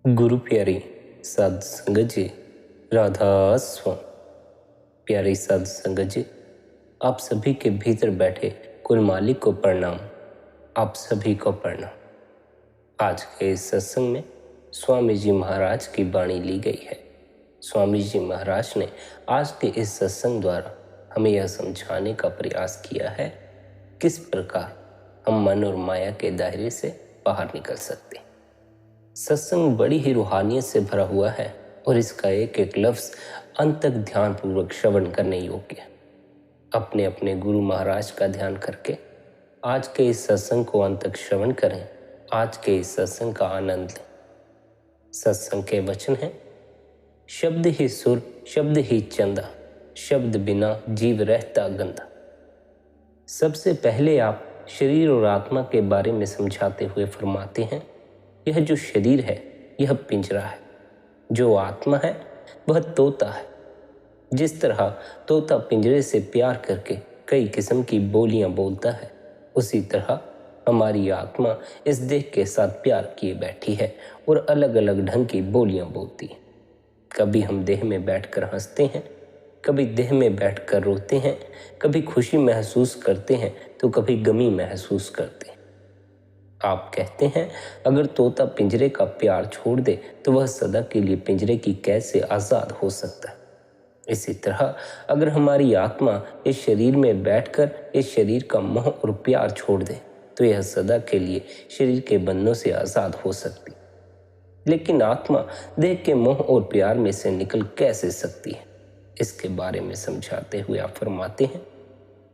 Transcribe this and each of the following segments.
गुरु प्यारी साध संगत जी, राधा स्वामी। प्यारी साध संगत जी, आप सभी के भीतर बैठे कुल मालिक को प्रणाम। आप सभी को प्रणाम। आज के इस सत्संग में स्वामी जी महाराज की वाणी ली गई है। स्वामी जी महाराज ने आज के इस सत्संग द्वारा हमें यह समझाने का प्रयास किया है किस प्रकार हम मन और माया के दायरे से बाहर निकल सकते हैं। सत्संग बड़ी ही रूहानियत से भरा हुआ है और इसका एक एक लफ्ज अंत तक ध्यान पूर्वक श्रवण करने योग्य है। अपने अपने गुरु महाराज का ध्यान करके आज के इस सत्संग को अंत तक श्रवण करें। आज के इस सत्संग का आनंद लें। सत्संग के वचन हैं, शब्द ही सुर, शब्द ही चंदा, शब्द बिना जीव रहता गंदा। सबसे पहले आप शरीर और आत्मा के बारे में समझाते हुए फरमाते हैं, यह जो शरीर है यह पिंजरा है, जो आत्मा है वह तोता है। जिस तरह तोता पिंजरे से प्यार करके कई किस्म की बोलियां बोलता है, उसी तरह हमारी आत्मा इस देह के साथ प्यार किए बैठी है और अलग अलग ढंग की बोलियां बोलती है। कभी हम देह में बैठकर हंसते हैं, कभी देह में बैठकर रोते हैं, कभी खुशी महसूस करते हैं तो कभी गमी महसूस करते हैं। आप कहते हैं, अगर तोता पिंजरे का प्यार छोड़ दे तो वह सदा के लिए पिंजरे की कैद से आज़ाद हो सकता है। इसी तरह अगर हमारी आत्मा इस शरीर में बैठकर इस शरीर का मोह और प्यार छोड़ दे तो यह सदा के लिए शरीर के बंधनों से आज़ाद हो सकती। लेकिन आत्मा देह के मोह और प्यार में से निकल कैसे सकती है, इसके बारे में समझाते हुए आप फरमाते हैं,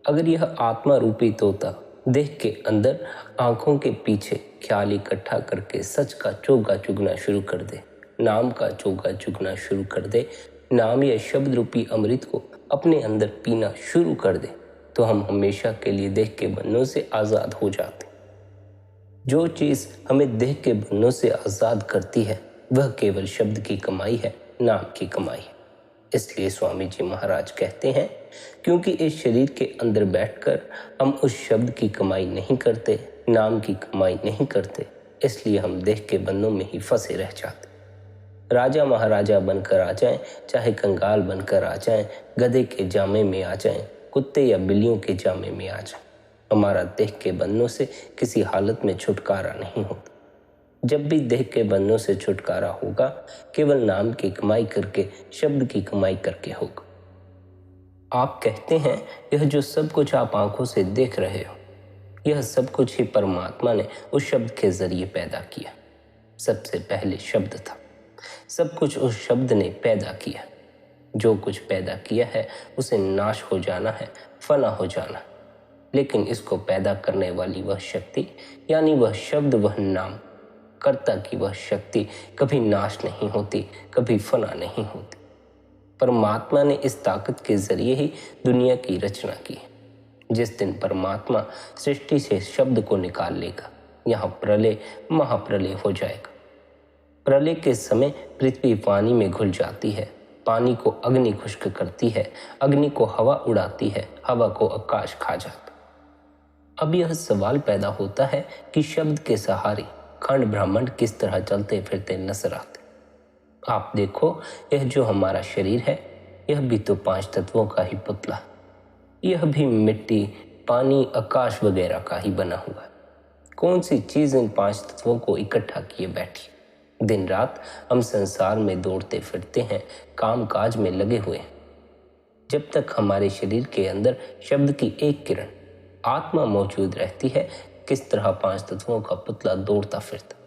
अगर यह आत्मा रूपी तोता देह के अंदर आंखों के पीछे ख्याल इकट्ठा करके सच का चोगा चुगना शुरू कर दे, नाम का चोगा चुगना शुरू कर दे, नाम या शब्द रूपी अमृत को अपने अंदर पीना शुरू कर दे, तो हम हमेशा के लिए देह के बंधनों से आज़ाद हो जाते। जो चीज़ हमें देह के बंधनों से आज़ाद करती है वह केवल शब्द की कमाई है, नाम की कमाई है। इसलिए स्वामी जी महाराज कहते हैं, क्योंकि इस शरीर के अंदर बैठकर हम उस शब्द की कमाई नहीं करते, नाम की कमाई नहीं करते, इसलिए हम देह के बंधनों में ही फंसे रह जाते। राजा महाराजा बनकर आ जाएं, चाहे कंगाल बनकर आ जाएं, गधे के जामे में आ जाएं, कुत्ते या बिल्लियों के जामे में आ जाएं, हमारा देह के बंधनों से किसी हालत में छुटकारा नहीं होता। जब भी देह के बंधनों से छुटकारा होगा, केवल नाम की कमाई करके, शब्द की कमाई करके होगा। आप कहते हैं, यह जो सब कुछ आप आंखों से देख रहे हो, यह सब कुछ ही परमात्मा ने उस शब्द के जरिए पैदा किया। सबसे पहले शब्द था, सब कुछ उस शब्द ने पैदा किया। जो कुछ पैदा किया है उसे नाश हो जाना है, फना हो जाना। लेकिन इसको पैदा करने वाली वह शक्ति, यानी वह शब्द, वह नाम, कर्ता की वह शक्ति कभी नाश नहीं होती, कभी फना नहीं होती। परमात्मा ने इस ताकत के जरिए ही दुनिया की रचना की। जिस दिन परमात्मा सृष्टि से शब्द को निकाल लेगा, यहाँ प्रलय, महाप्रलय हो जाएगा। प्रलय के समय पृथ्वी पानी में घुल जाती है, पानी को अग्नि खुश्क करती है, अग्नि को हवा उड़ाती है, हवा को आकाश खा जाता। अब यह सवाल पैदा होता है कि शब्द के सहारे खंड ब्रह्मांड किस तरह चलते फिरते नजर आते। आप देखो, यह जो हमारा शरीर है यह भी तो 5 तत्वों का ही पुतला है। यह भी मिट्टी, पानी, आकाश वगैरह का ही बना हुआ है। कौन सी चीज इन 5 तत्वों को इकट्ठा किए बैठी। दिन रात हम संसार में दौड़ते फिरते हैं, काम काज में लगे हुए हैं। जब तक हमारे शरीर के अंदर शब्द की एक किरण, आत्मा मौजूद रहती है, किस तरह 5 तत्वों का पुतला दौड़ता फिरता।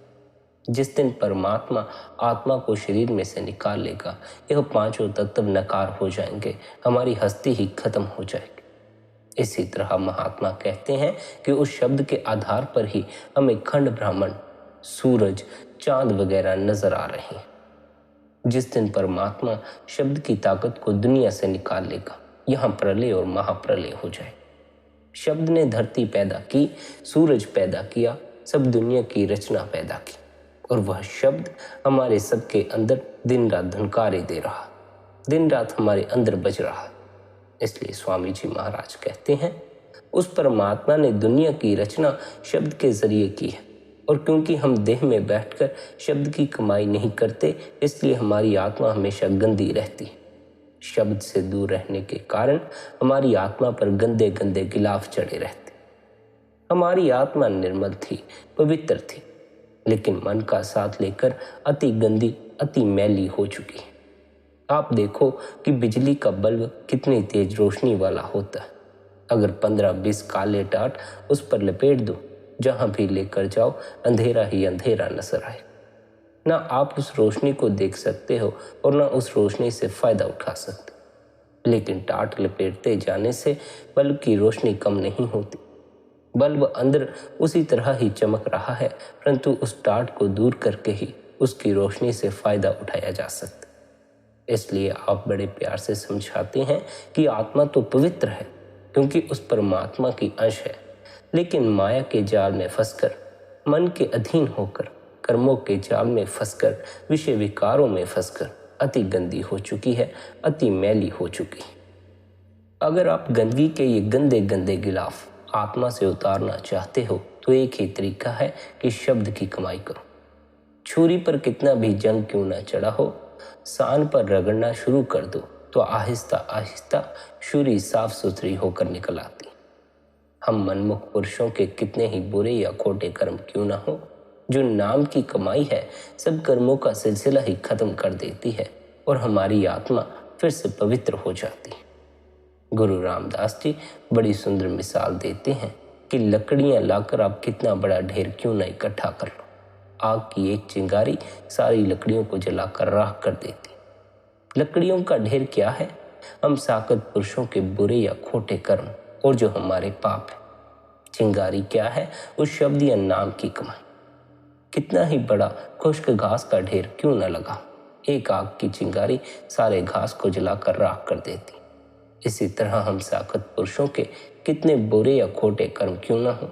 जिस दिन परमात्मा आत्मा को शरीर में से निकाल लेगा, यह 5 तत्व नकार हो जाएंगे, हमारी हस्ती ही खत्म हो जाएगी। इसी तरह महात्मा कहते हैं कि उस शब्द के आधार पर ही हमें खंड ब्रह्मांड, सूरज, चांद वगैरह नजर आ रहे हैं। जिस दिन परमात्मा शब्द की ताकत को दुनिया से निकाल लेगा, यहाँ प्रलय और महाप्रलय हो जाए। शब्द ने धरती पैदा की, सूरज पैदा किया, सब दुनिया की रचना पैदा की, और वह शब्द हमारे सबके अंदर दिन रात धुनकारे दे रहा, दिन रात हमारे अंदर बज रहा। इसलिए स्वामी जी महाराज कहते हैं, उस परमात्मा ने दुनिया की रचना शब्द के जरिए की है। और क्योंकि हम देह में बैठकर शब्द की कमाई नहीं करते, इसलिए हमारी आत्मा हमेशा गंदी रहती है। शब्द से दूर रहने के कारण हमारी आत्मा पर गंदे गंदे गिलाफ चढ़े रहते। हमारी आत्मा निर्मल थी, पवित्र थी, लेकिन मन का साथ लेकर अति गंदी, अति मैली हो चुकी है। आप देखो कि बिजली का बल्ब कितनी तेज रोशनी वाला होता है। अगर 15-20 काले टाट उस पर लपेट दो, जहां भी लेकर जाओ अंधेरा ही अंधेरा नजर आए। ना आप उस रोशनी को देख सकते हो और ना उस रोशनी से फायदा उठा सकते। लेकिन टाट लपेटते जाने से बल्ब की रोशनी कम नहीं होती। बल्ब अंदर उसी तरह ही चमक रहा है, परंतु उस टाट को दूर करके ही उसकी रोशनी से फायदा उठाया जा सकता। इसलिए आप बड़े प्यार से समझाते हैं कि आत्मा तो पवित्र है क्योंकि उस परमात्मा की अंश है, लेकिन माया के जाल में फंसकर, मन के अधीन होकर, कर्मों के जाल में फंसकर, विषय विकारों में फंसकर अति गंदी हो चुकी है, अति मैली हो चुकी है। अगर आप गंदगी के ये गंदे गंदे गिलाफ आत्मा से उतारना चाहते हो तो एक ही तरीका है कि शब्द की कमाई करो। छुरी पर कितना भी जंग क्यों ना चढ़ा हो, सान पर रगड़ना शुरू कर दो तो आहिस्ता आहिस्ता छुरी साफ सुथरी होकर निकल आती। हम मनमुख पुरुषों के कितने ही बुरे या खोटे कर्म क्यों ना हो, जो नाम की कमाई है सब कर्मों का सिलसिला ही खत्म कर देती है और हमारी आत्मा फिर से पवित्र हो जाती है। गुरु रामदास जी बड़ी सुंदर मिसाल देते हैं कि लकड़ियां लाकर आप कितना बड़ा ढेर क्यों न इकट्ठा कर लो, आग की एक चिंगारी सारी लकड़ियों को जलाकर राख कर देती। लकड़ियों का ढेर क्या है? हम साकत पुरुषों के बुरे या खोटे कर्म और जो हमारे पाप है। चिंगारी क्या है? उस शब्द या नाम की कमाई। कितना ही बड़ा खुश्क घास का ढेर क्यों न लगा, एक आग की चिंगारी सारे घास को जलाकर राख कर देती। इसी तरह हम साकत पुरुषों के कितने बुरे या खोटे कर्म क्यों न हो,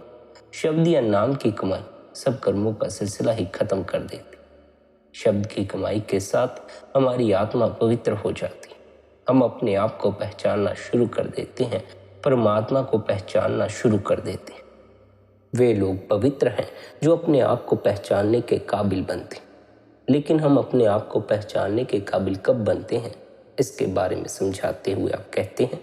शब्द या नाम की कमाई सब कर्मों का सिलसिला ही खत्म कर देती। शब्द की कमाई के साथ हमारी आत्मा पवित्र हो जाती। हम अपने आप को पहचानना शुरू कर देते हैं, परमात्मा को पहचानना शुरू कर देते हैं। वे लोग पवित्र हैं जो अपने आप को पहचानने के काबिल बनते। लेकिन हम अपने आप को पहचानने के काबिल कब बनते हैं, इसके बारे में समझाते हुए आप कहते हैं,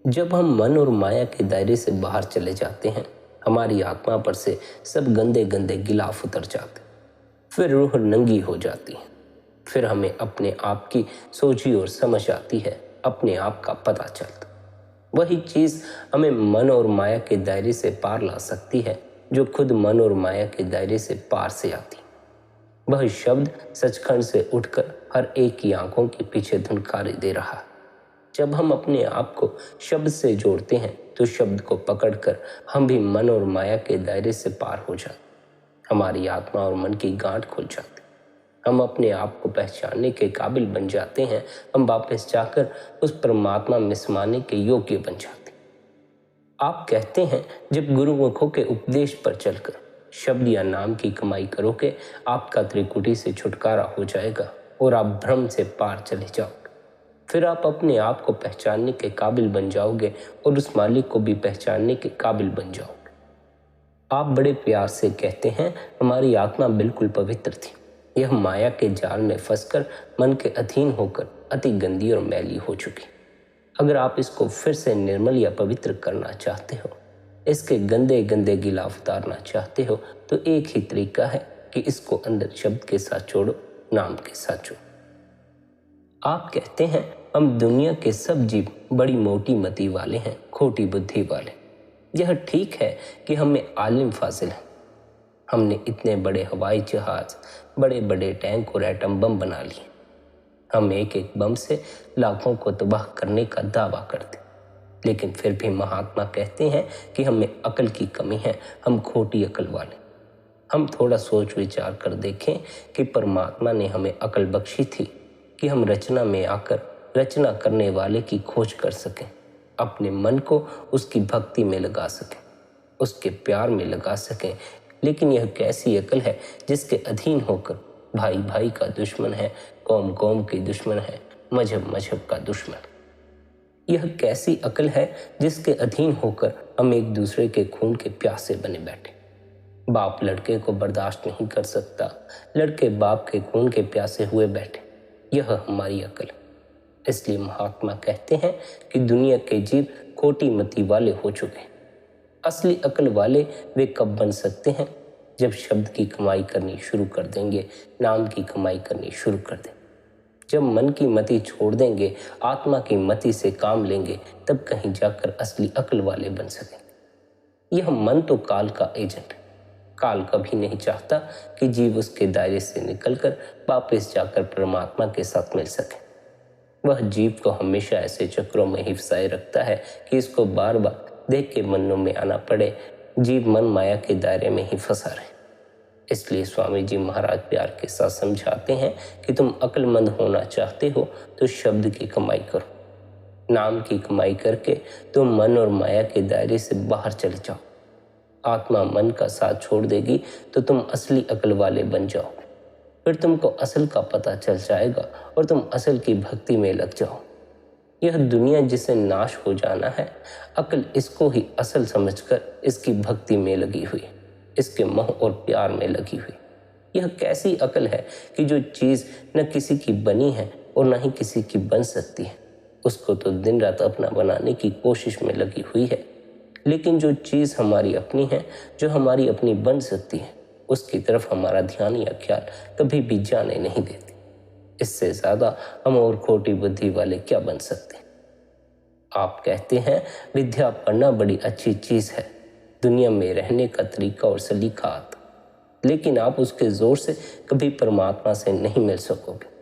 जब हम मन और माया के दायरे से बाहर चले जाते हैं, हमारी आत्मा पर से सब गंदे गंदे गिलाफ उतर जाते, फिर रूह नंगी हो जाती है। फिर हमें अपने आप की सोची और समझ आती है, अपने आप का पता चलता। वही चीज हमें मन और माया के दायरे से पार ला सकती है, जो खुद मन और माया के दायरे से पार से आती। वह शब्द सचखंड से उठकर हर एक की आंखों के पीछे धुनकारे दे रहा है। जब हम अपने आप को शब्द से जोड़ते हैं तो शब्द को पकड़कर हम भी मन और माया के दायरे से पार हो जाते। हमारी आत्मा और मन की गांठ खुल जाती। हम अपने आप को पहचानने के काबिल बन जाते हैं। हम वापस जाकर उस परमात्मा में समाने के योग्य बन जाते। आप कहते हैं, जब गुरुमुखों के उपदेश पर चलकर शब्द या नाम की कमाई करोगे, आपका त्रिकुटी से छुटकारा हो जाएगा और आप भ्रम से पार चले जाओगे। फिर आप अपने आप को पहचानने के काबिल बन जाओगे और उस मालिक को भी पहचानने के काबिल बन जाओगे। आप बड़े प्यार से कहते हैं, हमारी आत्मा बिल्कुल पवित्र थी। यह माया के जाल में फंसकर मन के अधीन होकर अति गंदी और मैली हो चुकी। अगर आप इसको फिर से निर्मल या पवित्र करना चाहते हो, इसके गंदे गंदे गिलाफ उतारना चाहते हो, तो एक ही तरीका है कि इसको अंदर शब्द के साथ जोड़ो, नाम के साथ जोड़ो। आप कहते हैं, हम दुनिया के सब जीव बड़ी मोटी मति वाले हैं, खोटी बुद्धि वाले। यह ठीक है कि हमें आलिम फाजिल है। हमने इतने बड़े हवाई जहाज, बड़े बड़े टैंक और एटम बम बना लिए। हम एक एक बम से लाखों को तबाह करने का दावा करते, लेकिन फिर भी महात्मा कहते हैं कि हमें अकल की कमी है, हम खोटी अकल वाले। हम थोड़ा सोच विचार कर देखें कि परमात्मा ने हमें अकल बख्शी थी कि हम रचना में आकर रचना करने वाले की खोज कर सकें, अपने मन को उसकी भक्ति में लगा सकें, उसके प्यार में लगा सकें। लेकिन यह कैसी अकल है जिसके अधीन होकर भाई भाई का दुश्मन है, कौम कौम की दुश्मन है, मजहब मजहब का दुश्मन। यह कैसी अकल है जिसके अधीन होकर हम एक दूसरे के खून के प्यासे बने बैठे। बाप लड़के को बर्दाश्त नहीं कर सकता, लड़के बाप के खून के प्यासे हुए बैठे। यह हमारी अकल है। इसलिए महात्मा कहते हैं कि दुनिया के जीव खोटी मति वाले हो चुके हैं। असली अकल वाले वे कब बन सकते हैं? जब शब्द की कमाई करनी शुरू कर देंगे, नाम की कमाई करनी शुरू कर देंगे। जब मन की मति छोड़ देंगे, आत्मा की मति से काम लेंगे, तब कहीं जाकर असली अकल वाले बन सकेंगे। यह मन तो काल का एजेंट है। काल कभी नहीं चाहता कि जीव उसके दायरे से निकलकर वापस जाकर परमात्मा के साथ मिल सके। वह जीव को हमेशा ऐसे चक्रों में ही फंसाए रखता है कि इसको बार बार देख के मनों में आना पड़े। जीव मन माया के दायरे में ही फंसा रहे। इसलिए स्वामी जी महाराज प्यार के साथ समझाते हैं कि तुम अक्लमंद होना चाहते हो तो शब्द की कमाई करो। नाम की कमाई करके तुम मन और माया के दायरे से बाहर चले जाओ। आत्मा मन का साथ छोड़ देगी तो तुम असली अकल वाले बन जाओगे। फिर तुमको असल का पता चल जाएगा और तुम असल की भक्ति में लग जाओ। यह दुनिया जिसे नाश हो जाना है, अकल इसको ही असल समझकर इसकी भक्ति में लगी हुई, इसके मोह और प्यार में लगी हुई। यह कैसी अकल है कि जो चीज़ न किसी की बनी है और न ही किसी की बन सकती है, उसको तो दिन रात अपना बनाने की कोशिश में लगी हुई है। लेकिन जो चीज़ हमारी अपनी है, जो हमारी अपनी बन सकती है, उसकी तरफ हमारा ध्यान या ख्याल कभी भी जाने नहीं देती। इससे ज़्यादा हम और खोटी बुद्धि वाले क्या बन सकते हैं? आप कहते हैं विद्या पढ़ना बड़ी अच्छी चीज़ है, दुनिया में रहने का तरीका और सलीका आता, लेकिन आप उसके जोर से कभी परमात्मा से नहीं मिल सकोगे।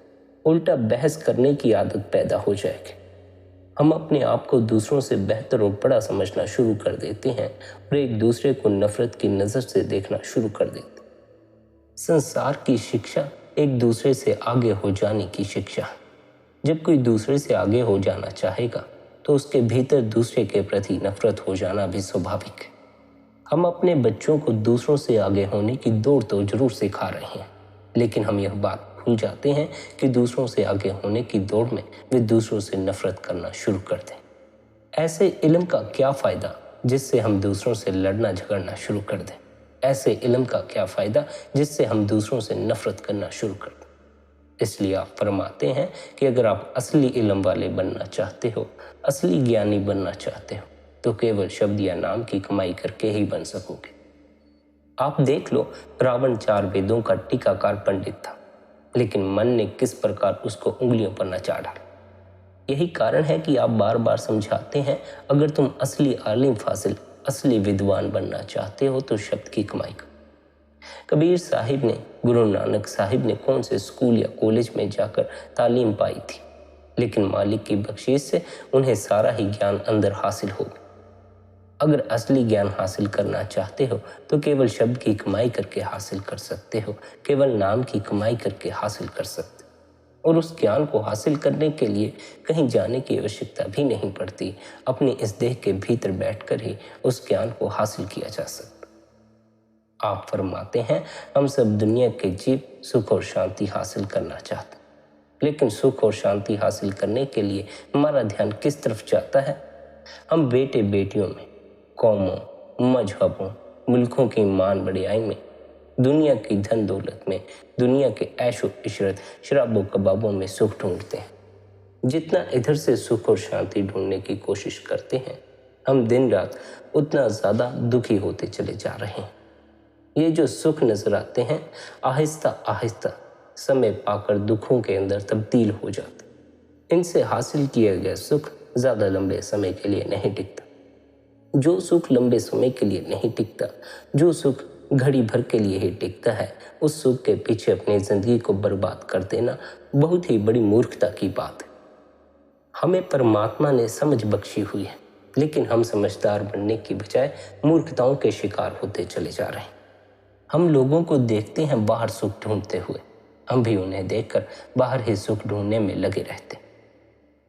उल्टा बहस करने की आदत पैदा हो जाएगी। हम अपने आप को दूसरों से बेहतर और बड़ा समझना शुरू कर देते हैं और एक दूसरे को नफरत की नज़र से देखना शुरू कर देते हैं। संसार की शिक्षा एक दूसरे से आगे हो जाने की शिक्षा है। जब कोई दूसरे से आगे हो जाना चाहेगा तो उसके भीतर दूसरे के प्रति नफरत हो जाना भी स्वाभाविक है। हम अपने बच्चों को दूसरों से आगे होने की दौड़ तो जरूर सिखा रहे हैं, लेकिन हम यह बात भूल जाते हैं कि दूसरों से आगे होने की दौड़ में वे दूसरों से नफरत करना शुरू कर दें। ऐसे इल्म का क्या फ़ायदा जिससे हम दूसरों से लड़ना झगड़ना शुरू कर दें? ऐसे इल्म का क्या फ़ायदा जिससे हम दूसरों से नफरत करना शुरू कर दें? इसलिए आप फरमाते हैं कि अगर आप असली इल्म वाले बनना चाहते हो, असली ज्ञानी बनना चाहते हो, तो केवल शब्द या नाम की कमाई करके ही बन सकोगे। आप देख लो, रावण 4 वेदों का टीकाकार पंडित था, लेकिन मन ने किस प्रकार उसको उंगलियों पर नचा डाला। यही कारण है कि आप बार बार समझाते हैं, अगर तुम असली आलिम फासिल, असली विद्वान बनना चाहते हो तो शब्द की कमाई करो। कबीर साहिब ने, गुरु नानक साहिब ने कौन से स्कूल या कॉलेज में जाकर तालीम पाई थी, लेकिन मालिक की बख्शीश से उन्हें सारा ही ज्ञान अंदर हासिल हो गया। अगर असली ज्ञान हासिल करना चाहते हो तो केवल शब्द की कमाई करके हासिल कर सकते हो, केवल नाम की कमाई करके हासिल कर सकते हो। और उस ज्ञान को हासिल करने के लिए कहीं जाने की आवश्यकता भी नहीं पड़ती। अपनी इस देह के भीतर बैठकर ही उस ज्ञान को हासिल किया जा सकता। आप फरमाते हैं, हम सब दुनिया के जीव सुख और शांति हासिल करना चाहते हैं, लेकिन सुख और शांति हासिल करने के लिए हमारा ध्यान किस तरफ जाता है? हम बेटे बेटियों में, कौमों, मजहबों, मुल्कों की मान बढ़ाई में, दुनिया की धन दौलत में, दुनिया के ऐशो इशरत, शराबों कबाबों में सुख ढूंढते हैं। जितना इधर से सुख और शांति ढूंढने की कोशिश करते हैं, हम दिन रात उतना ज़्यादा दुखी होते चले जा रहे हैं। ये जो सुख नजर आते हैं, आहिस्ता आहिस्ता समय पाकर दुखों के अंदर तब्दील हो जाते। इनसे हासिल किया गया सुख ज़्यादा लंबे समय के लिए नहीं टिकता। जो सुख लंबे समय के लिए नहीं टिकता, जो सुख घड़ी भर के लिए ही टिकता है, उस सुख के पीछे अपनी ज़िंदगी को बर्बाद कर देना बहुत ही बड़ी मूर्खता की बात है। हमें परमात्मा ने समझ बख्शी हुई है, लेकिन हम समझदार बनने की बजाय मूर्खताओं के शिकार होते चले जा रहे हैं। हम लोगों को देखते हैं बाहर सुख ढूंढते हुए, हम भी उन्हें देखकर बाहर ही सुख ढूंढने में लगे रहते।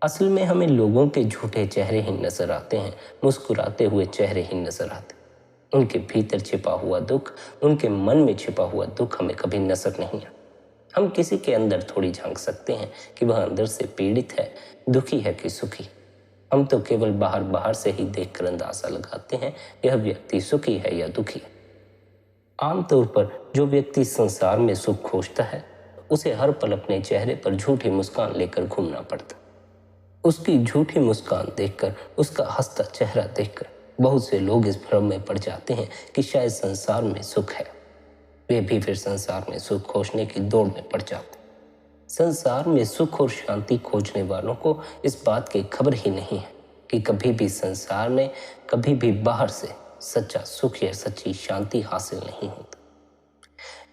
असल में हमें लोगों के झूठे चेहरे ही नजर आते हैं, मुस्कुराते हुए चेहरे ही नजर आते। उनके भीतर छिपा हुआ दुख, उनके मन में छिपा हुआ दुख हमें कभी नजर नहीं आता। हम किसी के अंदर थोड़ी झांक सकते हैं कि वह अंदर से पीड़ित है, दुखी है कि सुखी। हम तो केवल बाहर बाहर से ही देखकर अंदाजा लगाते हैं यह व्यक्ति सुखी है या दुखी है। आमतौर पर जो व्यक्ति संसार में सुख खोजता है उसे हर पल अपने चेहरे पर झूठी मुस्कान लेकर घूमना पड़ता। उसकी झूठी मुस्कान देखकर, उसका हंसता चेहरा देखकर बहुत से लोग इस भ्रम में पड़ जाते हैं कि शायद संसार में सुख है। वे भी फिर संसार में सुख खोजने की दौड़ में पड़ जाते। संसार में सुख और शांति खोजने वालों को इस बात की खबर ही नहीं है कि कभी भी संसार में, कभी भी बाहर से सच्चा सुख या सच्ची शांति हासिल नहीं होती।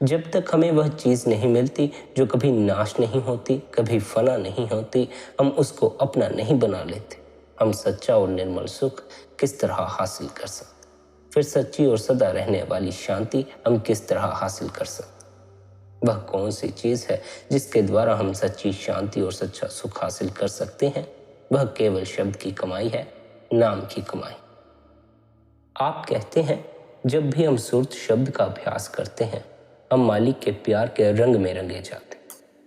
जब तक हमें वह चीज नहीं मिलती जो कभी नाश नहीं होती, कभी फना नहीं होती, हम उसको अपना नहीं बना लेते। हम सच्चा और निर्मल सुख किस तरह हासिल कर सकते? फिर सच्ची और सदा रहने वाली शांति हम किस तरह हासिल कर सकते? वह कौन सी चीज है जिसके द्वारा हम सच्ची शांति और सच्चा सुख हासिल कर सकते हैं? वह केवल शब्द की कमाई है, नाम की कमाई। आप कहते हैं जब भी हम सुरत शब्द का अभ्यास करते हैं हम मालिक के प्यार के रंग में रंगे जाते,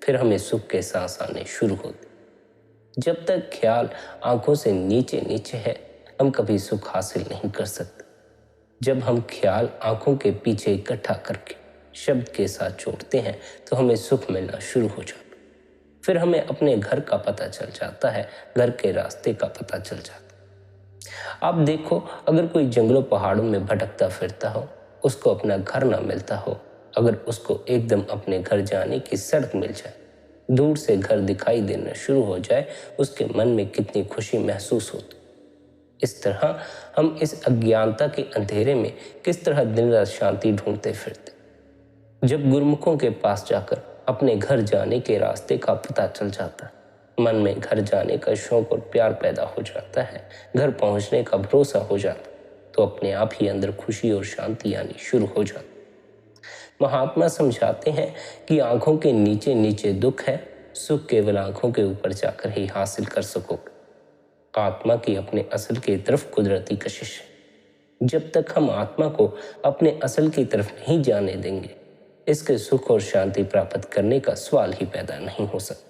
फिर हमें सुख के सांस आने शुरू होते। जब तक ख्याल आंखों से नीचे नीचे है हम कभी सुख हासिल नहीं कर सकते। जब हम ख्याल आंखों के पीछे इकट्ठा करके शब्द के साथ जोड़ते हैं तो हमें सुख मिलना शुरू हो जाता। फिर हमें अपने घर का पता चल जाता है, घर के रास्ते का पता चल जाता। आप देखो, अगर कोई जंगलों पहाड़ों में भटकता फिरता हो, उसको अपना घर ना मिलता हो, अगर उसको एकदम अपने घर जाने की सड़क मिल जाए, दूर से घर दिखाई देना शुरू हो जाए, उसके मन में कितनी खुशी महसूस होती। इस तरह हम इस अज्ञानता के अंधेरे में किस तरह दिन रात शांति ढूंढते फिरते। जब गुरुमुखों के पास जाकर अपने घर जाने के रास्ते का पता चल जाता, मन में घर जाने का शौक और प्यार पैदा हो जाता है, घर पहुंचने का भरोसा हो जाता, तो अपने आप ही अंदर खुशी और शांति आनी शुरू हो जाती। महात्मा समझाते हैं कि आंखों के नीचे नीचे दुख है, सुख केवल आंखों के ऊपर जाकर ही हासिल कर सकोगे। आत्मा की अपने असल की तरफ कुदरती कशिश है। जब तक हम आत्मा को अपने असल की तरफ नहीं जाने देंगे, इसके सुख और शांति प्राप्त करने का सवाल ही पैदा नहीं हो सकता।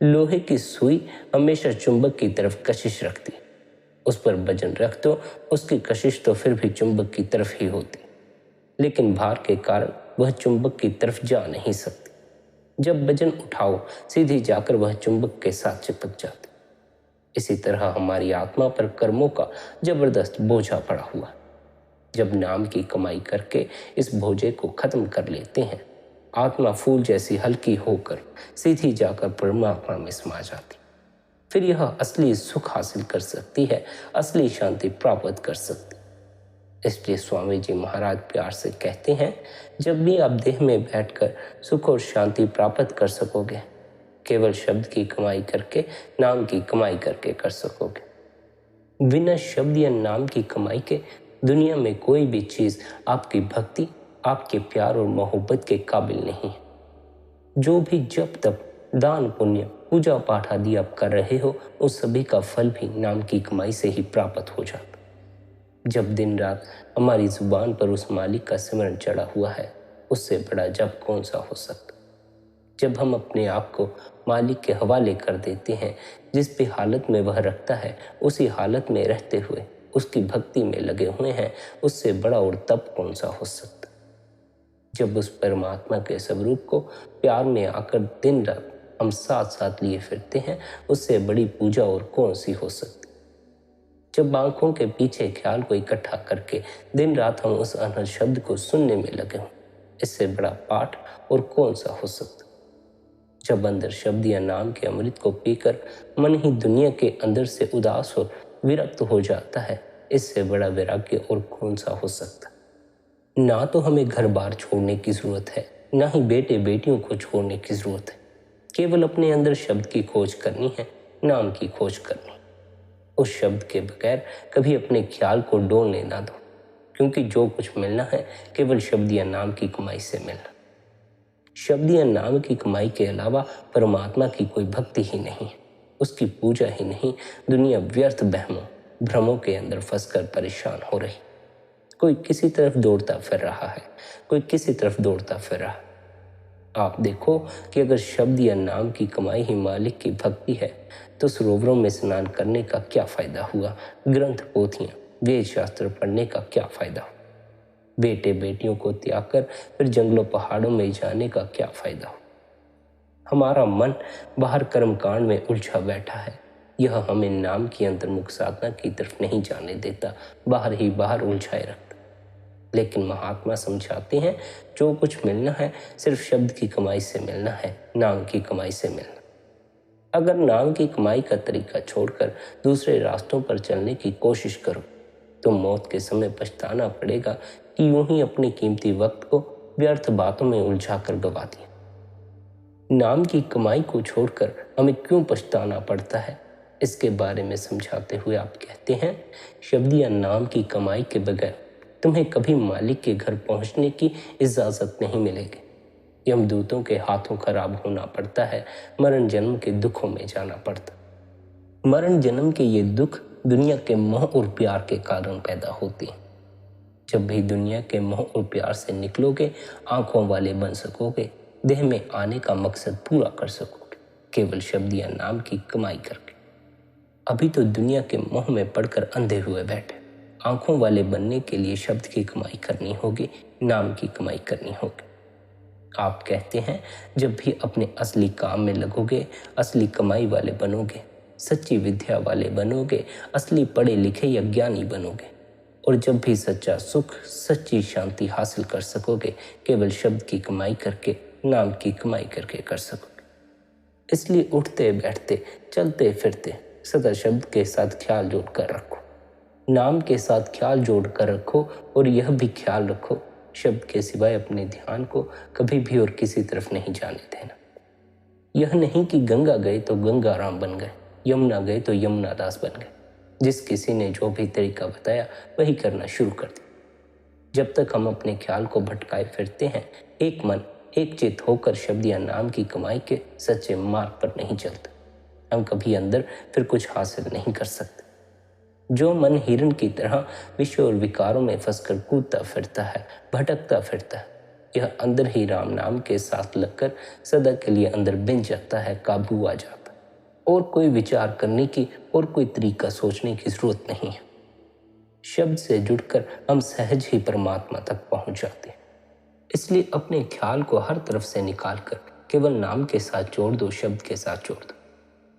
लोहे की सुई हमेशा चुंबक की तरफ कशिश रखती, उस पर वजन रख दो, उसकी कशिश तो फिर भी चुंबक की तरफ ही होती, लेकिन भार के कारण वह चुंबक की तरफ जा नहीं सकती। जब वजन उठाओ सीधी जाकर वह चुंबक के साथ चिपक जाती। इसी तरह हमारी आत्मा पर कर्मों का जबरदस्त बोझा पड़ा हुआ। जब नाम की कमाई करके इस बोझे को खत्म कर लेते हैं, आत्मा फूल जैसी हल्की होकर सीधी जाकर परमात्मा में समा जाती। फिर यह असली सुख हासिल कर सकती है, असली शांति प्राप्त कर सकती। इसलिए स्वामी जी महाराज प्यार से कहते हैं, जब भी आप देह में बैठकर सुख और शांति प्राप्त कर सकोगे, केवल शब्द की कमाई करके, नाम की कमाई करके कर सकोगे। बिना शब्द या नाम की कमाई के दुनिया में कोई भी चीज आपकी भक्ति, आपके प्यार और मोहब्बत के काबिल नहीं है। जो भी जब तक दान पुण्य पूजा पाठ आदि आप कर रहे हो, उस सभी का फल भी नाम की कमाई से ही प्राप्त हो जाता। जब दिन रात हमारी जुबान पर उस मालिक का सिमरन चढ़ा हुआ है, उससे बड़ा जप कौन सा हो सकता। जब हम अपने आप को मालिक के हवाले कर देते हैं, जिस भी हालत में वह रखता है उसी हालत में रहते हुए उसकी भक्ति में लगे हुए हैं, उससे बड़ा और तप कौन सा हो सकता। जब उस परमात्मा के स्वरूप को प्यार में आकर दिन रात हम साथ साथ लिए फिरते हैं, उससे बड़ी पूजा और कौन सी हो सकती। जब आंखों के पीछे ख्याल को इकट्ठा करके दिन रात हम उस अनहद शब्द को सुनने में लगे हों, इससे बड़ा पाठ और कौन सा हो सकता। जब अंदर शब्द या नाम के अमृत को पीकर मन ही दुनिया के अंदर से उदास और विरक्त हो जाता है, इससे बड़ा वैराग्य और कौन सा हो सकता। ना तो हमें घर बार छोड़ने की जरूरत है, ना ही बेटे बेटियों को छोड़ने की जरूरत है। केवल अपने अंदर शब्द की खोज करनी है, नाम की खोज करनी। उस शब्द के बगैर कभी अपने ख्याल को डोलने ना दो, क्योंकि जो कुछ मिलना है केवल शब्द या नाम की कमाई से मिलना। शब्द या नाम की कमाई के अलावा परमात्मा की कोई भक्ति ही नहीं है, उसकी पूजा ही नहीं। दुनिया व्यर्थ बहमों भ्रमों के अंदर फंसकर परेशान हो रही। कोई किसी तरफ दौड़ता फिर रहा है, कोई किसी तरफ दौड़ता फिर रहा। आप देखो कि अगर शब्द या नाम की कमाई ही मालिक की भक्ति है, तो सरोवरों में स्नान करने का क्या फायदा हुआ, ग्रंथ पोथियां वेद शास्त्र पढ़ने का क्या फायदा हुआ। बेटे बेटियों को त्याग कर फिर जंगलों पहाड़ों में जाने का क्या फायदा हो। हमारा मन बाहर कर्मकांड में उलझा बैठा है। यह हमें नाम की अंतर्मुख साधना की तरफ नहीं जाने देता, बाहर ही बाहर उलझाए रखता। लेकिन महात्मा समझाते हैं, जो कुछ मिलना है सिर्फ शब्द की कमाई से मिलना है, नाम की कमाई से मिलना। अगर नाम की कमाई का तरीका छोड़कर दूसरे रास्तों पर चलने की कोशिश करो तो मौत के समय पछताना पड़ेगा कि यूं ही अपने कीमती वक्त को व्यर्थ बातों में उलझा कर गवा दिया। नाम की कमाई को छोड़कर हमें क्यों पछताना पड़ता है, इसके बारे में समझाते हुए आप कहते हैं, शब्द या नाम की कमाई के बगैर तुम्हें कभी मालिक के घर पहुंचने की इजाजत नहीं मिलेगी। यमदूतों के हाथों खराब होना पड़ता है, मरण जन्म के दुखों में जाना पड़ता। मरण जन्म के ये दुख दुनिया के मोह और प्यार के कारण पैदा होते हैं। जब भी दुनिया के मोह और प्यार से निकलोगे, आंखों वाले बन सकोगे, देह में आने का मकसद पूरा कर सकोगे, केवल शब्द या नाम की कमाई करके। अभी तो दुनिया के मोह में पड़कर अंधे हुए बैठे। आंखों वाले बनने के लिए शब्द की कमाई करनी होगी, नाम की कमाई करनी होगी। आप कहते हैं, जब भी अपने असली काम में लगोगे, असली कमाई वाले बनोगे, सच्ची विद्या वाले बनोगे, असली पढ़े लिखे या ज्ञानी बनोगे, और जब भी सच्चा सुख, सच्ची शांति हासिल कर सकोगे, केवल शब्द की कमाई करके, नाम की कमाई करके कर सकोगे। इसलिए उठते बैठते, चलते फिरते सदा शब्द के साथ ख्याल जोड़ कर रखो, नाम के साथ ख्याल जोड़ कर रखो, और यह भी ख्याल रखो, शब्द के सिवाय अपने ध्यान को कभी भी और किसी तरफ नहीं जाने देना। यह नहीं कि गंगा गए तो गंगा राम बन गए, यमुना गए तो यमुना दास बन गए। जिस किसी ने जो भी तरीका बताया वही करना शुरू कर दिया। जब तक हम अपने ख्याल को भटकाए फिरते हैं, एक मन एक चित होकर शब्द या नाम की कमाई के सच्चे मार्ग पर नहीं चलते, हम कभी अंदर फिर कुछ हासिल नहीं कर सकते। जो मन हिरण की तरह विषय और विकारों में फंसकर कूदता फिरता है, भटकता फिरता है, यह अंदर ही राम नाम के साथ लगकर सदा के लिए अंदर बिन जाता है, काबू आ जाता है, और कोई विचार करने की और कोई तरीका सोचने की जरूरत नहीं है। शब्द से जुड़कर हम सहज ही परमात्मा तक पहुंच जाते हैं। इसलिए अपने ख्याल को हर तरफ से निकालकर केवल नाम के साथ जोड़ दो, शब्द के साथ जोड़ दो।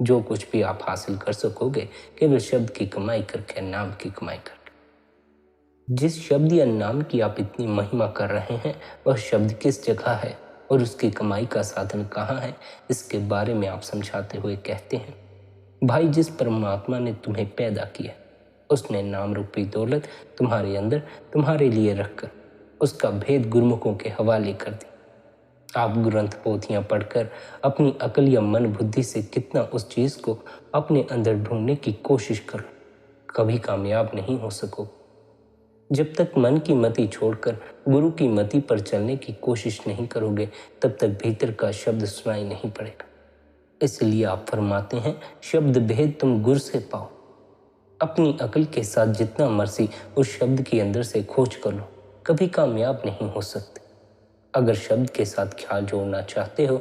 जो कुछ भी आप हासिल कर सकोगे, केवल शब्द की कमाई करके, नाम की कमाई करके। जिस शब्द या नाम की आप इतनी महिमा कर रहे हैं, वह शब्द किस जगह है और उसकी कमाई का साधन कहाँ है, इसके बारे में आप समझाते हुए कहते हैं, भाई, जिस परमात्मा ने तुम्हें पैदा किया, उसने नाम रूपी दौलत तुम्हारे अंदर तुम्हारे लिए रखकर उसका भेद गुरुमुखों के हवाले कर दी। आप ग्रंथ पोथियां पढ़कर अपनी अकल या मन बुद्धि से कितना उस चीज को अपने अंदर ढूंढने की कोशिश करो, कभी कामयाब नहीं हो सको। जब तक मन की मति छोड़कर गुरु की मति पर चलने की कोशिश नहीं करोगे, तब तक भीतर का शब्द सुनाई नहीं पड़ेगा। इसलिए आप फरमाते हैं, शब्द भेद तुम गुर से पाओ। अपनी अकल के साथ जितना मर्जी उस शब्द के अंदर से खोज कर लो, कभी कामयाब नहीं हो सकते। अगर शब्द के साथ ख्याल जोड़ना चाहते हो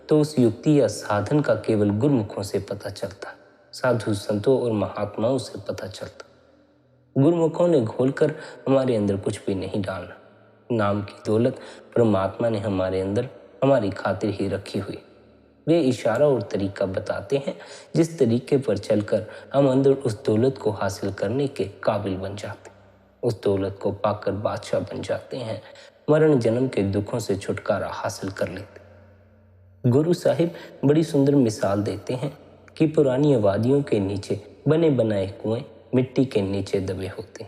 तो उस युक्ति या साधन का केवल गुरुमुखों से पता चलता, साधु संतों और महात्माओं से पता चलता। गुरुमुखों ने घोलकर हमारे अंदर कुछ भी नहीं डालना। नाम की दौलत परमात्मा ने हमारे अंदर हमारी खातिर ही रखी हुई। वे इशारा और तरीका बताते हैं, जिस तरीके पर चलकर हम अंदर उस दौलत को हासिल करने के काबिल बन जाते, उस दौलत को पाकर बादशाह बन जाते हैं, मरण जन्म के दुखों से छुटकारा हासिल कर लेते। गुरु साहिब बड़ी सुंदर मिसाल देते हैं कि पुरानी आबादियों के नीचे बने बनाए कुएं मिट्टी के नीचे दबे होते।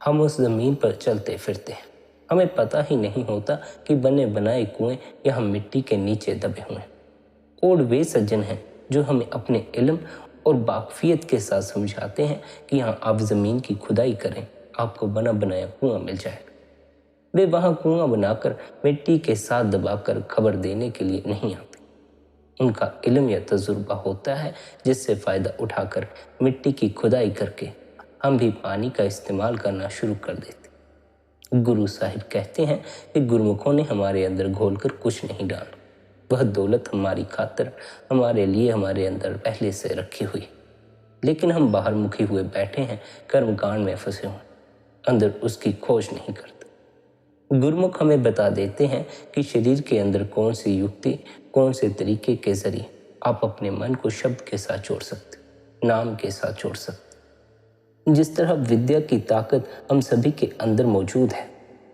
हम उस जमीन पर चलते फिरते हैं, हमें पता ही नहीं होता कि बने बनाए कुएं यहाँ मिट्टी के नीचे दबे हुए हैं। और वे सज्जन हैं जो हमें अपने इल्म और बाकफियत के साथ समझाते हैं कि यहाँ आप ज़मीन की खुदाई करें, आपको बना बनाया कुआं मिल जाएगा। वे वहाँ कुआं बनाकर मिट्टी के साथ दबाकर खबर देने के लिए नहीं आते। उनका इल्म या तजुर्बा होता है, जिससे फ़ायदा उठाकर मिट्टी की खुदाई करके हम भी पानी का इस्तेमाल करना शुरू कर देते। गुरु साहिब कहते हैं कि गुरुमुखों ने हमारे अंदर घोलकर कुछ नहीं डाला, वह दौलत हमारी खातिर हमारे लिए हमारे अंदर पहले से रखी हुई, लेकिन हम बाहर मुखी हुए बैठे हैं, कर्मकांड में फंसे हुए, अंदर उसकी खोज नहीं करते। गुरुमुख हमें बता देते हैं कि शरीर के अंदर कौन सी युक्ति, कौन से तरीके के जरिए आप अपने मन को शब्द के साथ जोड़ सकते, नाम के साथ जोड़ सकते। जिस तरह विद्या की ताकत हम सभी के अंदर मौजूद है,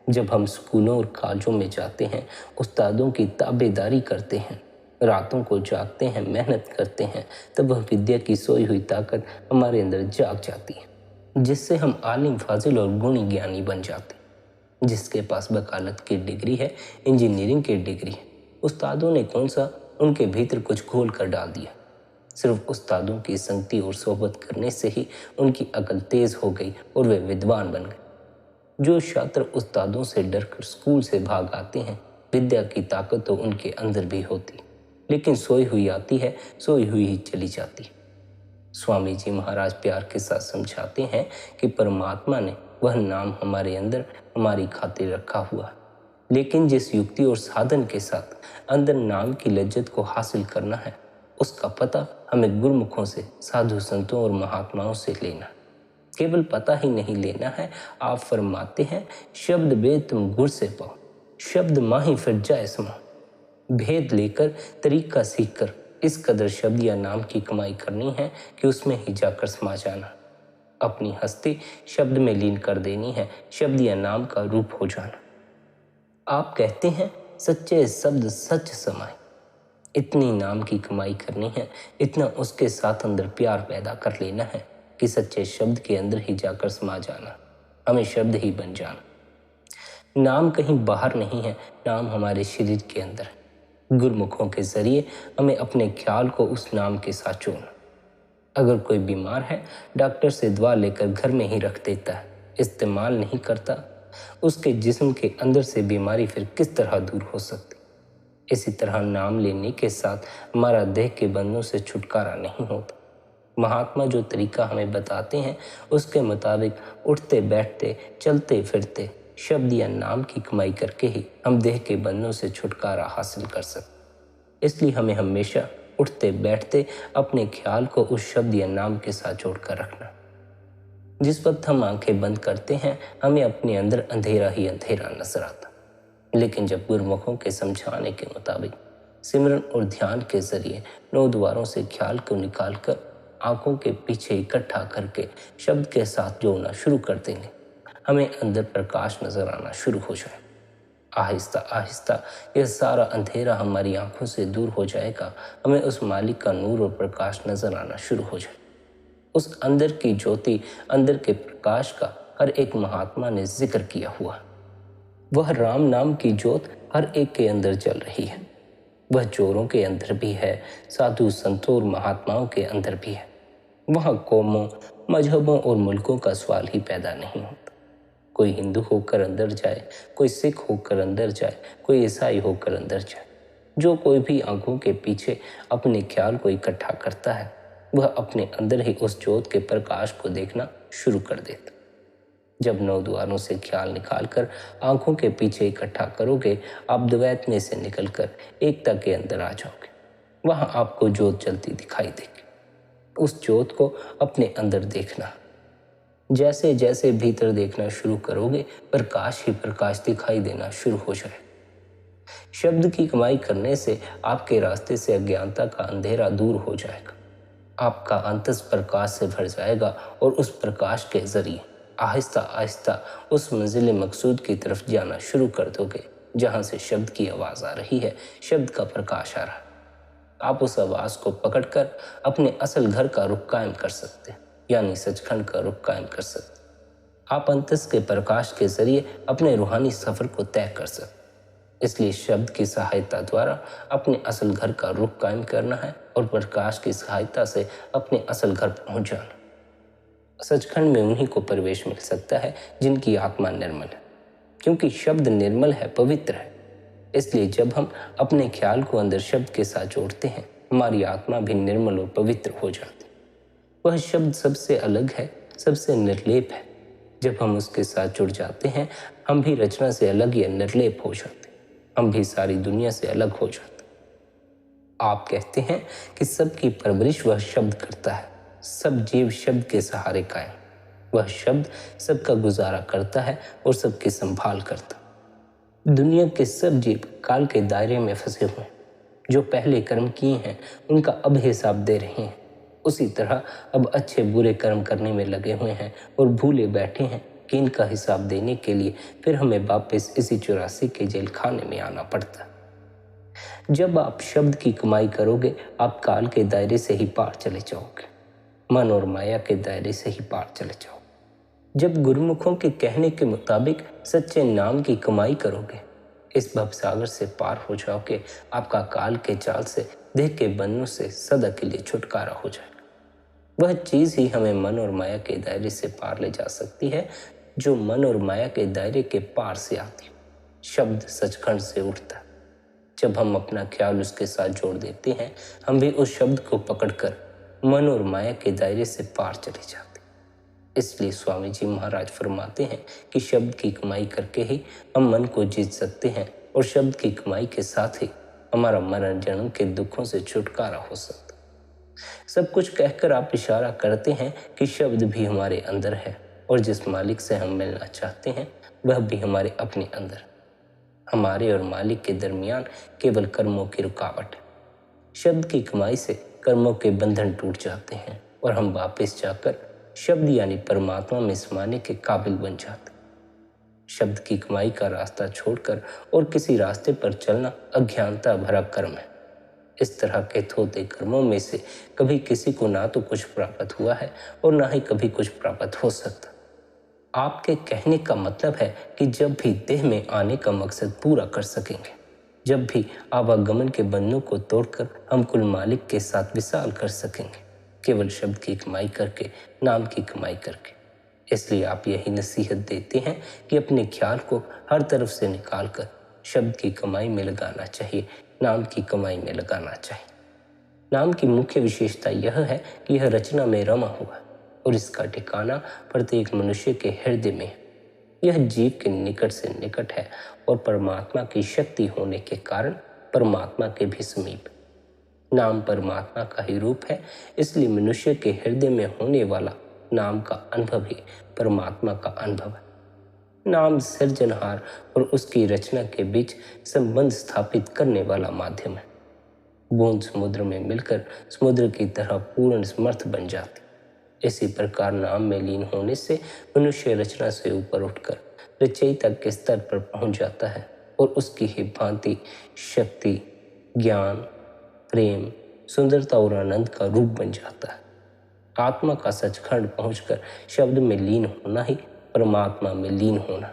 जब हम स्कूलों और कॉलेजों में जाते हैं, उस्तादों की ताबेदारी करते हैं, रातों को जागते हैं, मेहनत करते हैं, तब वह विद्या की सोई हुई ताकत हमारे अंदर जाग जाती है, जिससे हम आलिम, फाजिल और गुणी ज्ञानी बन जाते हैं। जिसके पास वकालत की डिग्री है, इंजीनियरिंग की डिग्री है, उस्तादों ने कौन सा उनके भीतर कुछ घोल कर डाल दिया। सिर्फ उस्तादों की संगति और सोहबत करने से ही उनकी अकल तेज हो गई और वे विद्वान बन गए। जो छात्र उस्तादों से डरकर स्कूल से भाग आते हैं, विद्या की ताकत तो उनके अंदर भी होती, लेकिन सोई हुई आती है, सोई हुई ही चली जाती है। स्वामी जी महाराज प्यार के साथ समझाते हैं कि परमात्मा ने वह नाम हमारे अंदर हमारी खातिर रखा हुआ है, लेकिन जिस युक्ति और साधन के साथ अंदर नाम की लज्जत को हासिल करना है, उसका पता हमें गुरुमुखों से, साधु संतों और महात्माओं से लेना। केवल पता ही नहीं लेना है, आप फरमाते हैं शब्द वेद तुम गुर से पाओ, शब्द माही फिर जाए समाओ। भेद लेकर, तरीका सीखकर इस कदर शब्द या नाम की कमाई करनी है कि उसमें ही जाकर समा जाना। अपनी हस्ती शब्द में लीन कर देनी है, शब्द या नाम का रूप हो जाना। आप कहते हैं सच्चे शब्द सच समाए। इतनी नाम की कमाई करनी है, इतना उसके साथ अंदर प्यार पैदा कर लेना है कि सच्चे शब्द के अंदर ही जाकर समा जाना, हमें शब्द ही बन जाना। नाम कहीं बाहर नहीं है, नाम हमारे शरीर के अंदर है। गुरुमुखों के जरिए हमें अपने ख्याल को उस नाम के साथ जोड़ना। अगर कोई बीमार है, डॉक्टर से दवा लेकर घर में ही रख देता है, इस्तेमाल नहीं करता, उसके जिस्म के अंदर से बीमारी फिर किस तरह दूर हो सकती। इसी तरह नाम लेने के साथ हमारा देह के बंधनों से छुटकारा नहीं होता। महात्मा जो तरीका हमें बताते हैं, उसके मुताबिक उठते बैठते, चलते फिरते शब्द या नाम की कमाई करके ही हम देह के बंधनों से छुटकारा हासिल कर सकते। इसलिए हमें हमेशा उठते बैठते अपने ख्याल को उस शब्द या नाम के साथ जोड़कर रखना। जिस वक्त हम आंखें बंद करते हैं, हमें अपने अंदर अंधेरा ही अंधेरा नजर आता, लेकिन जब गुरुमुखों के समझाने के मुताबिक सिमरन और ध्यान के जरिए 9 द्वारों से ख्याल को निकालकर आंखों के पीछे इकट्ठा करके शब्द के साथ जोड़ना शुरू कर देंगे, हमें अंदर प्रकाश नजर आना शुरू हो जाए। आहिस्ता आहिस्ता यह सारा अंधेरा हमारी आंखों से दूर हो जाएगा, हमें उस मालिक का नूर और प्रकाश नजर आना शुरू हो जाए। उस अंदर की ज्योति, अंदर के प्रकाश का हर एक महात्मा ने जिक्र किया हुआ। वह राम नाम की ज्योत हर एक के अंदर जल रही है। वह चोरों के अंदर भी है, साधु संतों और महात्माओं के अंदर भी है। वहाँ कौमों, मजहबों और मुल्कों का सवाल ही पैदा नहीं होता। कोई हिंदू होकर अंदर जाए, कोई सिख होकर अंदर जाए, कोई ईसाई होकर अंदर जाए, जो कोई भी आंखों के पीछे अपने ख्याल को इकट्ठा करता है, वह अपने अंदर ही उस ज्योत के प्रकाश को देखना शुरू कर देता। जब 9 द्वारों से ख्याल निकालकर आंखों के पीछे इकट्ठा करोगे, आप द्वैत में से निकलकर एकता के अंदर आ जाओगे। वहां आपको ज्योत जलती दिखाई देगी। उस ज्योत को अपने अंदर देखना। जैसे जैसे भीतर देखना शुरू करोगे, प्रकाश ही प्रकाश दिखाई देना शुरू हो जाए। शब्द की कमाई करने से आपके रास्ते से अज्ञानता का अंधेरा दूर हो जाएगा, आपका अंतस प्रकाश से भर जाएगा और उस प्रकाश के जरिए आहिस्ता आहिस्ता उस मंजिल मकसूद की तरफ जाना शुरू कर दोगे, जहां से शब्द की आवाज आ रही है, शब्द का प्रकाश आ रहा है। आप उस आवाज को पकड़कर अपने असल घर का रुख कायम कर सकते हैं, यानी सचखंड का रुख कायम कर सकते। आप अंतस के प्रकाश के जरिए अपने रूहानी सफर को तय कर सकते। इसलिए शब्द की सहायता द्वारा अपने असल घर का रुख कायम करना है और प्रकाश की सहायता से अपने असल घर पहुंच जाना। सचखंड में उन्हीं को प्रवेश मिल सकता है जिनकी आत्मा निर्मल है, क्योंकि शब्द निर्मल है, पवित्र है। इसलिए जब हम अपने ख्याल को अंदर शब्द के साथ जोड़ते हैं, हमारी आत्मा भी निर्मल और पवित्र हो जाती है। वह शब्द सबसे अलग है, सबसे निर्लेप है। जब हम उसके साथ जुड़ जाते हैं, हम भी रचना से अलग या निर्लेप हो जाते हैं, हम भी सारी दुनिया से अलग हो जाते हैं। आप कहते हैं कि सबकी परवरिश वह शब्द करता है, सब जीव शब्द के सहारे कायम। वह शब्द सबका गुजारा करता है और सबकी संभाल करता। दुनिया के सब जीव काल के दायरे में फंसे हुए हैं। जो पहले कर्म किए हैं उनका अब हिसाब दे रहे हैं। उसी तरह अब अच्छे बुरे कर्म करने में लगे हुए हैं और भूले बैठे हैं कि इनका हिसाब देने के लिए फिर हमें वापस इसी 84 के जेल खाने में आना पड़ता। जब आप शब्द की कमाई करोगे आप काल के दायरे से ही पार चले जाओगे, मन और माया के दायरे से ही पार चले जाओगे। जब गुरुमुखों के कहने के मुताबिक सच्चे नाम की कमाई करोगे इस भवसागर से पार हो जाओगे। आपका काल के जाल से, देह के बंधनों से सदा के लिए छुटकारा हो जाएगा। वह चीज ही हमें मन और माया के दायरे से पार ले जा सकती है जो मन और माया के दायरे के पार से आती है। शब्द सचखंड से उठता। जब हम अपना ख्याल उसके साथ जोड़ देते हैं हम भी उस शब्द को पकड़कर मन और माया के दायरे से पार चले जाते। इसलिए स्वामी जी महाराज फरमाते हैं कि शब्द की कमाई करके ही हम मन को जीत सकते हैं और शब्द की कमाई के साथ ही हमारा मरण जन्म के दुखों से छुटकारा हो सकता। सब कुछ कहकर आप इशारा करते हैं कि शब्द भी हमारे अंदर है और जिस मालिक से हम मिलना चाहते हैं वह भी हमारे अपने अंदर। हमारे और मालिक के दरमियान केवल कर्मों की रुकावट है। शब्द की कमाई से कर्मों के बंधन टूट जाते हैं और हम वापस जाकर शब्द यानी परमात्मा में समाने के काबिल बन जाते। शब्द की कमाई का रास्ता छोड़कर और किसी रास्ते पर चलना अज्ञानता भरा कर्म है। इस तरह के थोते कर्मों में से कभी किसी को ना तो कुछ प्राप्त हुआ है और ना ही कभी कुछ प्राप्त हो सकता। आपके कहने का मतलब है कि जब भी देह में आने का मकसद पूरा कर सकेंगे, जब भी आवागमन के बंधनों को तोड़कर हम कुल मालिक के साथ विशाल कर सकेंगे, केवल शब्द की कमाई करके, नाम की कमाई करके। इसलिए आप यही नसीहत देते हैं कि अपने ख्याल को हर तरफ से निकालकर शब्द की कमाई में लगाना चाहिए, नाम की कमाई में लगाना चाहिए। नाम की मुख्य विशेषता यह है कि यह रचना में रमा हुआ और इसका ठिकाना प्रत्येक मनुष्य के हृदय में है। यह जीव के निकट से निकट है और परमात्मा की शक्ति होने के कारण परमात्मा के भी समीप। नाम परमात्मा का ही रूप है, इसलिए मनुष्य के हृदय में होने वाला नाम का अनुभव ही परमात्मा का अनुभव है। नाम सृजनहार और उसकी रचना के बीच संबंध स्थापित करने वाला माध्यम है। बूंद समुद्र में मिलकर समुद्र की तरह पूर्ण समर्थ बन जाती। इसी प्रकार नाम में लीन होने से मनुष्य रचना से ऊपर उठकर रचयिता के स्तर पर पहुंच जाता है और उसकी ही भांति शक्ति, ज्ञान, प्रेम, सुंदरता और आनंद का रूप बन जाता है। आत्मा का सचखंड पहुंचकर शब्द में लीन होना ही परमात्मा में लीन होना।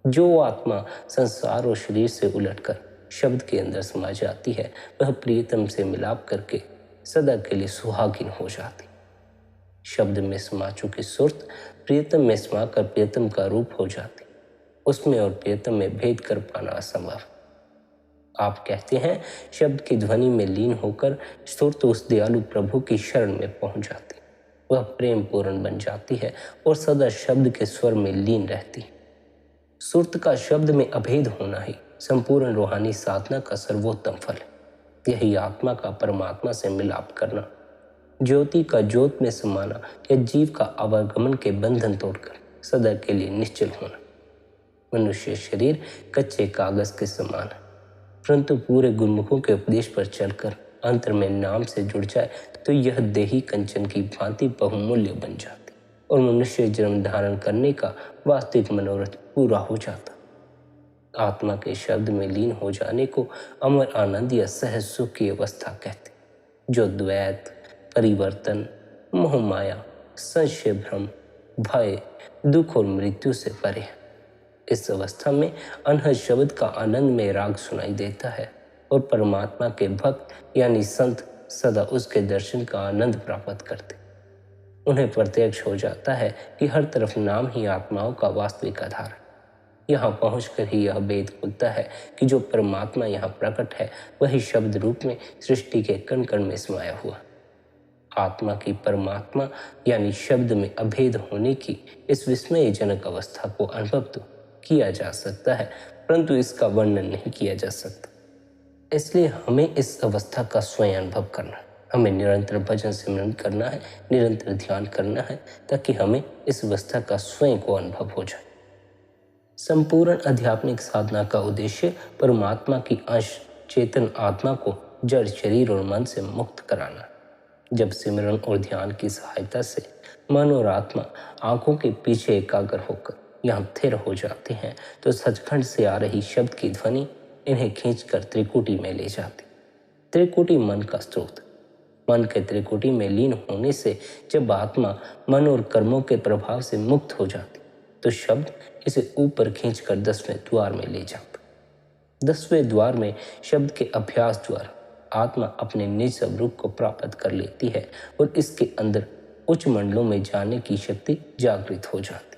जो आत्मा संसार और शरीर से उलटकर शब्द के अंदर समा जाती है वह प्रियतम से मिलाप करके सदा के लिए सुहागिन हो जाती। शब्द में समा चुकी सुरत प्रियतम में समा कर प्रियतम का रूप हो जाती। उसमें और प्रियतम में भेद कर पाना असंभव। आप कहते हैं शब्द की ध्वनि में लीन होकर सुरत उस दयालु प्रभु की शरण में पहुंच जाती। वह प्रेम पूर्ण बन जाती है और सदा शब्द के स्वर में लीन रहती। सुरत का शब्द में अभेद होना ही संपूर्ण रूहानी साधना का सर्वोत्तम फल है। यही आत्मा का परमात्मा से मिलाप करना, ज्योति का ज्योत में समाना या जीव का आवागमन के बंधन तोड़कर सदा के लिए निश्चल होना। मनुष्य शरीर कच्चे कागज के समान है, परंतु पूरे गुरुमुखों के उपदेश पर चलकर अंतर में नाम से जुड़ जाए तो यह देही कंचन की भांति बहुमूल्य बन जाती और मनुष्य जन्म धारण करने का वास्तविक मनोरथ पूरा हो जाता। आत्मा के शब्द में लीन हो जाने को अमर आनंद या सहज सुख की अवस्था कहते, जो द्वैत, परिवर्तन, मोह माया, संशय भ्रम, भय, दुख और मृत्यु से परे है। इस अवस्था में अनहद शब्द का आनंद में राग सुनाई देता है और परमात्मा के भक्त यानी संत सदा उसके दर्शन का आनंद प्राप्त करते। उन्हें प्रत्यक्ष हो जाता है कि हर तरफ नाम ही आत्माओं का वास्तविक आधार है। यहाँ पहुंचकर ही यह भेद खुलता है कि जो परमात्मा यहाँ प्रकट है वही शब्द रूप में सृष्टि के कण कण में समाया हुआ। आत्मा की परमात्मा यानी शब्द में अभेद होने की इस विस्मयजनक अवस्था को अनुभव तो किया जा सकता है, परंतु इसका वर्णन नहीं किया जा सकता। इसलिए हमें इस अवस्था का स्वयं अनुभव करना, हमें निरंतर भजन सिमरन करना है, निरंतर ध्यान करना है, ताकि हमें इस अवस्था का स्वयं को अनुभव हो जाए। संपूर्ण आध्यात्मिक साधना का उद्देश्य परमात्मा की अंश चेतन आत्मा को जड़ शरीर और मन से मुक्त कराना। जब सिमरन और ध्यान की सहायता से मन और आत्मा आंखों के पीछे एकाग्र होकर यहाँ स्थिर हो जाते हैं तो सचखंड से आ रही शब्द की ध्वनि इन्हें खींचकर त्रिकुटी में ले जाती। त्रिकुटी मन का स्रोत। मन के त्रिकुटी में लीन होने से जब आत्मा मन और कर्मों के प्रभाव से मुक्त हो जाती तो शब्द इसे ऊपर खींचकर 10वें द्वार में ले जाता। 10वें द्वार में शब्द के अभ्यास द्वारा आत्मा अपने निज स्वरूप को प्राप्त कर लेती है और इसके अंदर उच्च मंडलों में जाने की शक्ति जागृत हो जाती।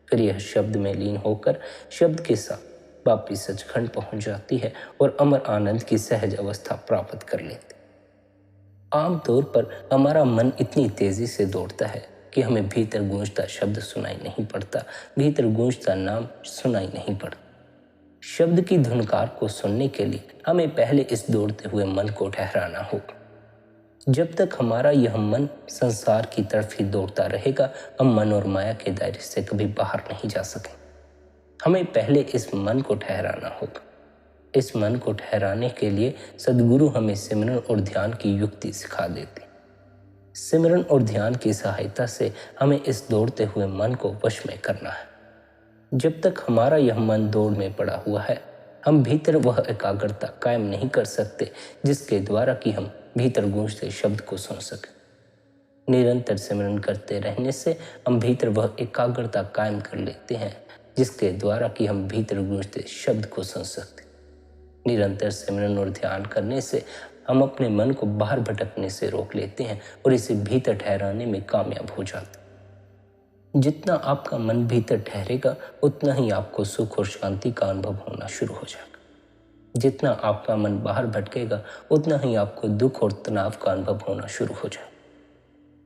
फिर यह शब्द में लीन होकर शब्द के साथ वापिस सचखंड पहुंच जाती है और अमर आनंद की सहज अवस्था प्राप्त कर लेती। आमतौर पर हमारा मन इतनी तेजी से दौड़ता है कि हमें भीतर गूंजता शब्द सुनाई नहीं पड़ता, भीतर गूंजता नाम सुनाई नहीं पड़ता। शब्द की धुनकार को सुनने के लिए हमें पहले इस दौड़ते हुए मन को ठहराना होगा। जब तक हमारा यह मन संसार की तरफ ही दौड़ता रहेगा, हम मन और माया के दायरे से कभी बाहर नहीं जा सकें। हमें पहले इस मन को ठहराना होगा। इस मन को ठहराने के लिए सद्गुरु हमें सिमरन और ध्यान की युक्ति सिखा देते। सिमरन और ध्यान की सहायता से हमें इस दौड़ते हुए मन को वश में करना है। जब तक हमारा यह मन दौड़ में पड़ा हुआ है, हम भीतर वह एकाग्रता कायम नहीं कर सकते जिसके द्वारा कि हम भीतर गूंजते शब्द को सुन सकें। निरंतर सिमरन करते रहने से हम भीतर वह एकाग्रता कायम कर लेते हैं जिसके द्वारा कि हम भीतर गूंजते शब्द को सुन सकते। निरंतर सिमरन और ध्यान करने से हम अपने मन को बाहर भटकने से रोक लेते हैं और इसे भीतर ठहराने में कामयाब हो जाते हैं। जितना आपका मन भीतर ठहरेगा उतना ही आपको सुख और शांति का अनुभव होना शुरू हो जाएगा। जितना आपका मन बाहर भटकेगा उतना ही आपको दुख और तनाव का अनुभव होना शुरू हो जाएगा।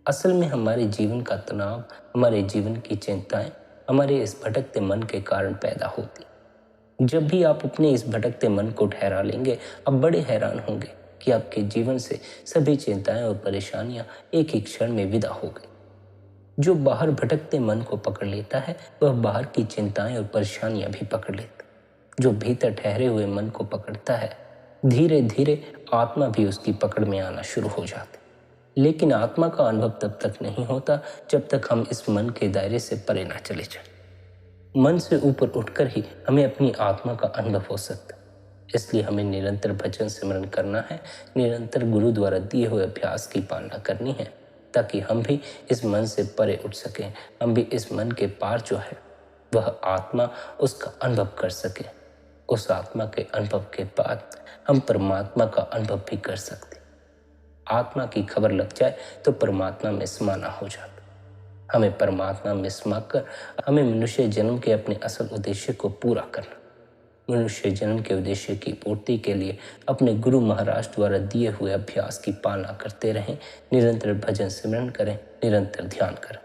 असल में हमारे जीवन का तनाव, हमारे जीवन की चिंताएं हमारे इस भटकते मन के कारण पैदा होती। जब भी आप अपने इस भटकते मन को ठहरा लेंगे, आप बड़े हैरान होंगे कि आपके जीवन से सभी चिंताएं और परेशानियां एक ही क्षण में विदा हो गई। जो बाहर भटकते मन को पकड़ लेता है वह बाहर की चिंताएं और परेशानियां भी पकड़ लेता। जो भीतर ठहरे हुए मन को पकड़ता है, धीरे धीरे आत्मा भी उसकी पकड़ में आना शुरू हो जाती। लेकिन आत्मा का अनुभव तब तक नहीं होता जब तक हम इस मन के दायरे से परे ना चले जाएं। मन से ऊपर उठकर ही हमें अपनी आत्मा का अनुभव हो सकता है। इसलिए हमें निरंतर भजन सिमरन करना है, निरंतर गुरु द्वारा दिए हुए अभ्यास की पालना करनी है ताकि हम भी इस मन से परे उठ सकें। हम भी इस मन के पार जो है वह आत्मा, उसका अनुभव कर सकें। उस आत्मा के अनुभव के बाद हम परमात्मा का अनुभव भी कर सकते। आत्मा की खबर लग जाए तो परमात्मा में समाना हो जाता। हमें परमात्मा में समाकर हमें मनुष्य जन्म के अपने असल उद्देश्य को पूरा करना। मनुष्य जन्म के उद्देश्य की पूर्ति के लिए अपने गुरु महाराज द्वारा दिए हुए अभ्यास की पालना करते रहें, निरंतर भजन सिमरन करें, निरंतर ध्यान करें।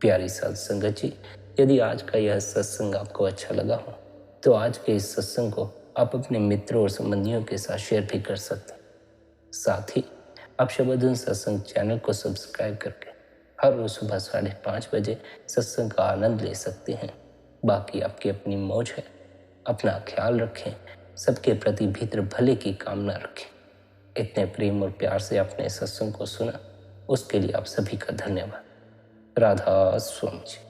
प्यारी साध संगत जी, यदि आज का यह सत्संग आपको अच्छा लगा हो तो आज के इस सत्संग को आप अपने मित्रों और संबंधियों के साथ शेयर भी कर सकते हैं। साथ ही आप शबद सत्संग चैनल को सब्सक्राइब करके हर रोज सुबह 5:30 बजे सत्संग का आनंद ले सकते हैं। बाकी आपकी अपनी मौज है। अपना ख्याल रखें, सबके प्रति भीतर भले की कामना रखें। इतने प्रेम और प्यार से आपने सत्संग को सुना, उसके लिए आप सभी का धन्यवाद। राधा स्वामी जी।